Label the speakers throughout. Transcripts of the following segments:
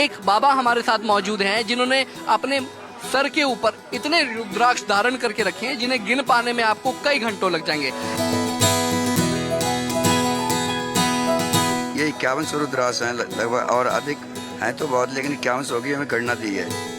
Speaker 1: एक बाबा हमारे साथ मौजूद हैं जिन्होंने अपने सर के ऊपर इतने रुद्राक्ष धारण करके रखे हैं जिन्हें गिन पाने में आपको कई घंटों लग जाएंगे।
Speaker 2: ये 5100 रुद्राक्ष हैं लगभग, और अधिक हैं तो बहुत, लेकिन 5100 की हमें गणना दी है।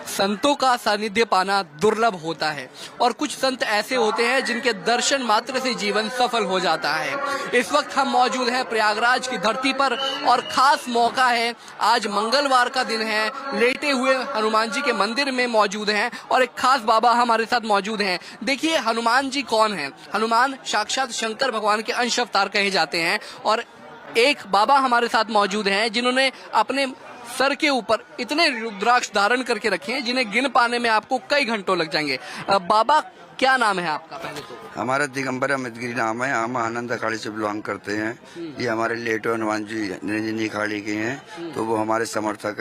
Speaker 1: संतों का सानिध्य पाना दुर्लभ होता है और कुछ संत ऐसे होते हैं जिनके दर्शन मात्र से जीवन सफल हो जाता है। इस वक्त हम मौजूद हैं प्रयागराज की धरती पर और खास मौका है, आज मंगलवार का दिन है। लेटे हुए हनुमान जी के मंदिर में मौजूद हैं और एक खास बाबा हमारे साथ मौजूद हैं। देखिए हनुमान जी कौन है। हनुमान साक्षात शंकर भगवान के अंश अवतार कहे जाते हैं और एक बाबा हमारे साथ मौजूद हैं जिन्होंने अपने सर के ऊपर इतने रुद्राक्ष धारण करके रखे हैं जिन्हें गिन पाने में आपको कई घंटों लग जाएंगे। बाबा क्या नाम है आपका? पहले तो
Speaker 2: हमारा दिगंबर अमितगिरी नाम है, हम आनंद अखाड़े से बिलोंग करते हैं। ये हमारे लेटो हनुमान जी निरंजनी अखाड़े के हैं, तो वो हमारे समर्थक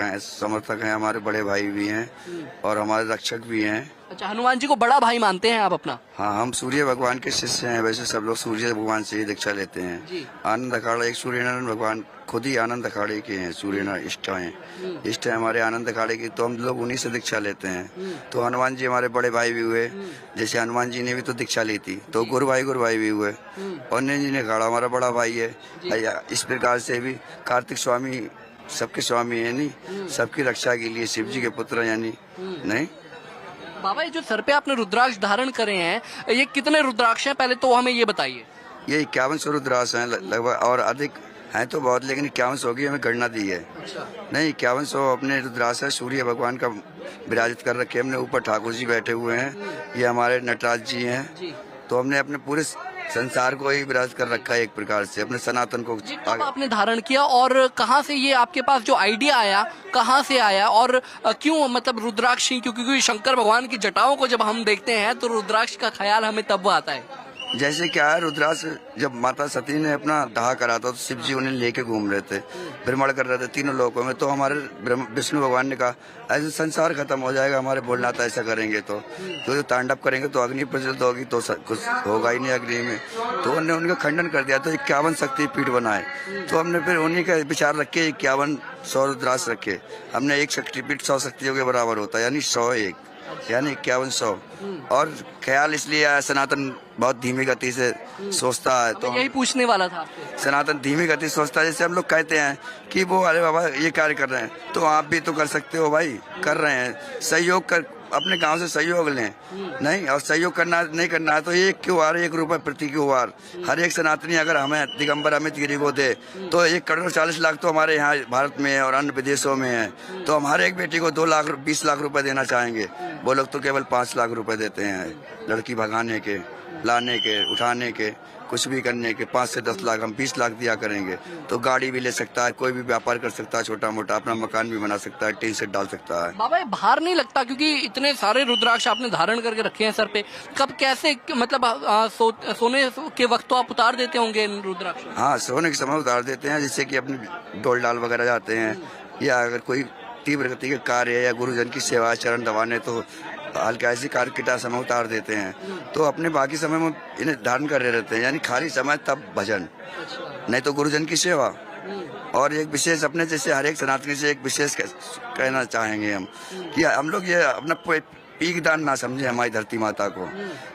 Speaker 2: हैं, हमारे बड़े भाई भी हैं और हमारे रक्षक भी हैं।
Speaker 1: अच्छा, हनुमान जी को बड़ा भाई मानते हैं आप अपना?
Speaker 2: हाँ, हम सूर्य भगवान के शिष्य हैं। वैसे सब लोग सूर्य भगवान से ही दीक्षा लेते हैं। आनंद अखाड़ा एक सूर्यनारायण भगवान खुद ही आनंद अखाड़े के हैं, सूर्यनारायण इष्ट हैं। इष्ट है हमारे आनंद अखाड़े की, तो हम लोग उन्हीं से दीक्षा लेते हैं। तो हनुमान जी हमारे बड़े भाई भी हुए, जैसे हनुमान जी ने भी तो दीक्षा ली थी, तो गुरु भाई भी हुए। और निरंजनी अखाड़ा हमारा बड़ा भाई है। इस प्रकार से भी कार्तिक स्वामी सबके स्वामी है, नहीं सबकी रक्षा के लिए शिव जी के पुत्र यानी नहीं।
Speaker 1: बाबा ये जो सर पे आपने रुद्राक्ष धारण करे हैं, ये कितने रुद्राक्ष हैं पहले तो हमें ये बताइए।
Speaker 2: ये 5100 रुद्राक्ष हैं लगभग, और अधिक हैं तो बहुत, लेकिन 5100 की हमें गणना दी है। नहीं, 5100 अपने रुद्राक्ष है, सूर्य भगवान का विराजित कर रखे हमने। ऊपर ठाकुर जी बैठे हुए हैं, ये हमारे नटराज जी हैं। तो हमने अपने पूरे संसार को ही विराजित कर रखा है एक प्रकार से, अपने सनातन को।
Speaker 1: कब आपने धारण किया और कहाँ से ये आपके पास जो आइडिया आया, कहाँ से आया और क्यों मतलब रुद्राक्ष ही? क्योंकि शंकर भगवान की जटाओं को जब हम देखते हैं तो रुद्राक्ष का ख्याल हमें तब आता है।
Speaker 2: जैसे क्या है, रुद्राक्ष जब माता सती ने अपना दाह करा था तो शिव जी उन्हें लेके घूम रहे थे, भ्रमण कर रहे थे तीनों लोकों में। तो हमारे विष्णु भगवान ने कहा ऐसे संसार खत्म हो जाएगा, हमारे भोलेनाथ ऐसा करेंगे तो जो तांडव करेंगे तो अग्नि प्रज्वलित होगी, तो कुछ होगा ही नहीं अग्नि में। तो उन्होंने उनका खंडन कर दिया, तो 51 शक्ति पीठ बनाए। तो हमने फिर उन्हीं का विचार रखे 5100 रुद्राक्ष रखे हमने। एक शक्तिपीठ 100 शक्तियों के बराबर होता है, यानी 101 यानी 5100। और ख्याल इसलिए आया, सनातन बहुत धीमी गति से सोचता है, तो
Speaker 1: यही पूछने वाला था आपसे।
Speaker 2: सनातन धीमी गति सोचता है। जैसे हम लोग कहते हैं कि वो अरे बाबा ये कार्य कर रहे हैं, तो आप भी तो कर सकते हो भाई, कर रहे हैं। सहयोग कर, अपने गांव से सहयोग लें। नहीं, और सहयोग करना नहीं करना है तो 1 क्यूआर 1 रुपए प्रति क्यूआर हर एक सनातनी अगर हमें दिगंबर अमितगिरी को दे तो 1 करोड़ 40 लाख तो हमारे यहाँ भारत में है और अन्य विदेशों में है। तो हम हर एक बेटी को 20 लाख रुपए देना चाहेंगे। वो लोग तो केवल 5 लाख रुपए देते हैं, लड़की भगाने के, लाने के, उठाने के, कुछ भी करने के। 5 से 10 लाख, हम 20 लाख दिया करेंगे तो गाड़ी भी ले सकता है, कोई भी व्यापार कर सकता है, छोटा मोटा अपना मकान भी बना सकता है, टीन सेट डाल सकता है।
Speaker 1: बाबा ये भार नहीं लगता? क्योंकि इतने सारे रुद्राक्ष आपने धारण करके रखे हैं सर पे, कब कैसे मतलब सोने के वक्त तो आप उतार देते होंगे इन रुद्राक्ष?
Speaker 2: हाँ, सोने के समय उतार देते हैं, जिससे कि अपने डोल डाल वगैरह जाते हैं, या अगर कोई तीव्र गति के कार्य या गुरुजन की सेवा चरण दबाने तो हल्का ऐसी कार्य किटा समय उतार देते हैं। तो अपने बाकी समय में इन्हें धारण कर रहते हैं, यानी खाली समय तब भजन, नहीं तो गुरुजन की सेवा। और एक विशेष अपने जैसे हर एक सनातनी से एक विशेष कहना चाहेंगे हम कि हम लोग ये अपना पीक दान ना समझे हमारी धरती माता को।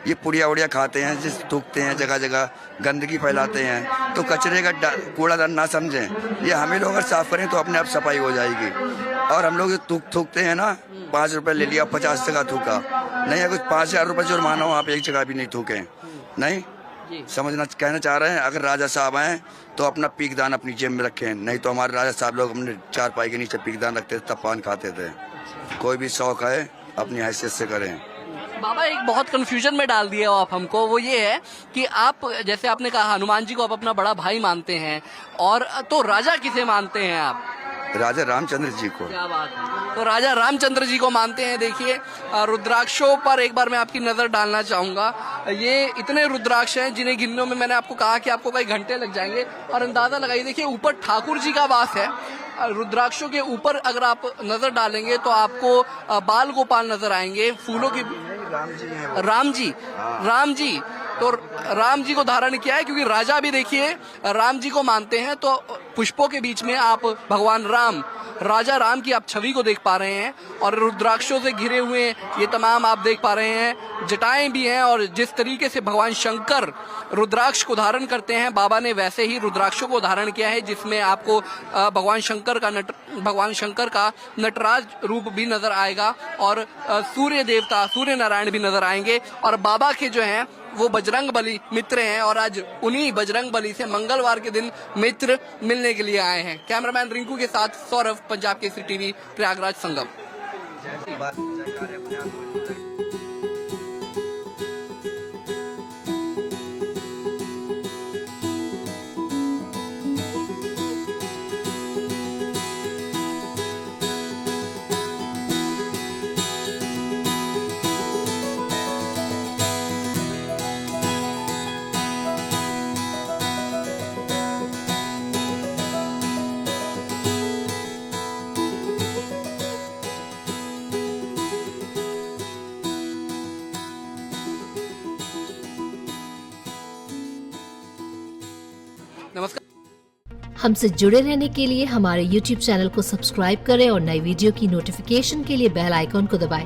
Speaker 2: ये पुड़िया उड़िया खाते हैं, जिस थूकते हैं, जगह जगह गंदगी फैलाते हैं, तो कचरे का कूड़ादान ना समझें। ये हमें लोग अगर साफ करें तो अपने आप सफाई हो जाएगी। और हम लोग थूकते हैं ना, 5 रुपए ले लिया, 50 जगह थूका, नहीं अगर 5000 रुपए जुर्माना हो, आप एक जगह भी नहीं थूके। नहीं समझना, कहना चाह रहे हैं अगर राजा साहब आए तो अपना पीक दान अपनी जेब में रखें। नहीं तो हमारे राजा साहब लोग अपने चारपाई के नीचे पीक दान रखते थे, तब पान खाते थे। कोई भी शौक है अपनी हैसियत से करें।
Speaker 1: बाबा एक बहुत कंफ्यूजन में डाल दिए हो आप हमको, वो ये है कि आप जैसे आपने कहा हनुमान जी को आप अपना बड़ा भाई मानते हैं, और तो राजा किसे मानते हैं आप?
Speaker 2: राजा रामचंद्र जी को।
Speaker 1: क्या बात है, तो राजा रामचंद्र जी को मानते हैं। देखिए रुद्राक्षों पर एक बार मैं आपकी नजर डालना चाहूंगा। ये इतने रुद्राक्ष हैं जिन्हें गिनने में मैंने आपको कहा कि आपको कई घंटे लग जाएंगे, और अंदाजा लगाइए। देखिए ऊपर ठाकुर जी का वास है, रुद्राक्षों के ऊपर अगर आप नजर डालेंगे तो आपको बाल गोपाल नजर आएंगे, फूलों की। राम जी तो राम जी को धारण किया है, क्योंकि राजा भी देखिए राम जी को मानते हैं। तो पुष्पों के बीच में आप भगवान राम, राजा राम की आप छवि को देख पा रहे हैं और रुद्राक्षों से घिरे हुए ये तमाम आप देख पा रहे हैं, जटाएं भी हैं। और जिस तरीके से भगवान शंकर रुद्राक्ष को धारण करते हैं, बाबा ने वैसे ही रुद्राक्षों को धारण किया है, जिसमें आपको भगवान शंकर का नटराज रूप भी नजर आएगा और सूर्य देवता सूर्य नारायण भी नजर आएंगे। और बाबा के जो हैं वो बजरंग बली मित्र हैं और आज उन्हीं बजरंग बली से मंगलवार के दिन मित्र मिलने के लिए आए हैं। कैमरामैन रिंकू के साथ सौरभ, पंजाब केसरी टीवी, प्रयागराज संगम। नमस्कार।
Speaker 3: हमसे जुड़े रहने के लिए हमारे YouTube चैनल को सब्सक्राइब करें और नई वीडियो की नोटिफिकेशन के लिए बेल आइकॉन को दबाएं।